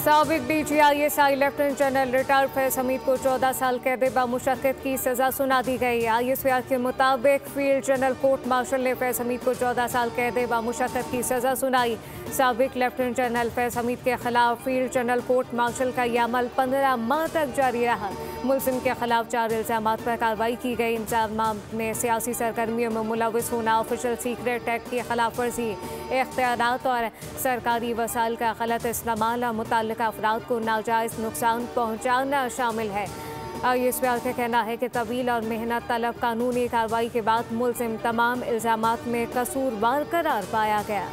साबिक DGISI lieutenant general retired Faiz Hamid को 14 साल कैद बामुशक्कत की सजा सुना दी गई। ISPR के मुताबिक फील्ड जनरल कोर्ट मार्शल ने फैज हमीद को 14 साल कैद बामुशक्कत की सजा सुनाई। साबिक लेफ्टिनेंट जनरल फैज हमीद के खिलाफ फील्ड जनरल कोर्ट मार्शल का यह अमल 15 माह तक जारी रहा। मुलजिम के खिलाफ 4 इल्जामात पर कार्रवाई की गई। इल्जामात में सियासी सरगर्मियों में मुलविस होना, ऑफिशियल सीक्रेट एक्ट की खिलाफ वर्जी, इख्तियारात और सरकारी वसाइल का गलत इस्तेमाल और मुतल्लिका अफराद को नाजायज़ नुकसान पहुँचाना शामिल है। ISPR का कहना है कि तवील और मेहनत तलब कानूनी कार्रवाई के बाद मुलजिम तमाम इल्जामात में कसूरवार करार पाया गया।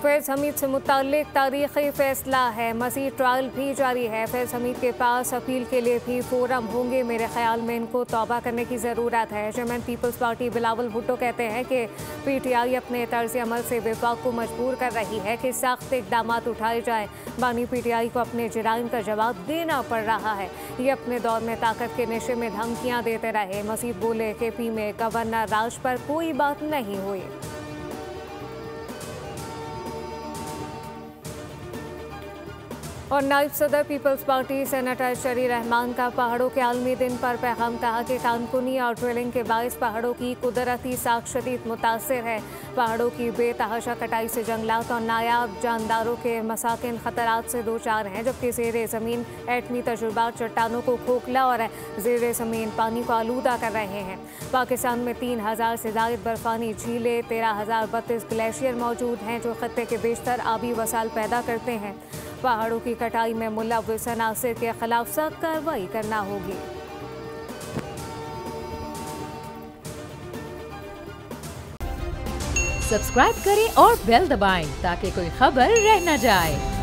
फैज हमीद से मुताल्लिक तारीखी फैसला है, मज़ीद ट्रायल भी जारी है। फैज हमीद के पास अपील के लिए भी फोरम होंगे। मेरे ख्याल में इनको तौबा करने की ज़रूरत है। Chairman Peoples Party Bilawal Bhutto कहते हैं कि PTI अपने तर्ज अमल से विफाक को मजबूर कर रही है कि सख्त इकदाम उठाए जाए। बानी PTI को अपने जराइम का जवाब देना पड़ रहा है। ये अपने दौर में ताकत के नशे में धमकियाँ देते रहे। मज़ीद बोले KP में गवर्नर राज पर कोई बात नहीं हुई। और नायब सदर पीपल्स पार्टी सेनेटर शरी रहमान का पहाड़ों के आलमी दिन पर पैगाम, कहा कि कानकुनी और ड्रिलिंग के बायस पहाड़ों की कुदरती साख शदीद मुतासिर है। पहाड़ों की बेतहाशा कटाई से जंगलात और नायाब जानदारों के मसाकिन खतरात से दो चार हैं, जबकि ज़ेर ज़मीन एटमी तजुर्बात चट्टानों को खोखला और ज़ेर ज़मीन पानी को आलूदा कर रहे हैं। पाकिस्तान में 3000 से ज़ायद बर्फानी झीलें, 13,032 ग्लेशियर मौजूद हैं जो खत्ते के बेशतर आबी वसाइल पैदा करते हैं। पहाड़ों की कटाई में मुलव्विस अनासिर के खिलाफ सख्त कार्रवाई करना होगी। सब्सक्राइब करें और बेल दबाएं ताकि कोई खबर रह न जाए।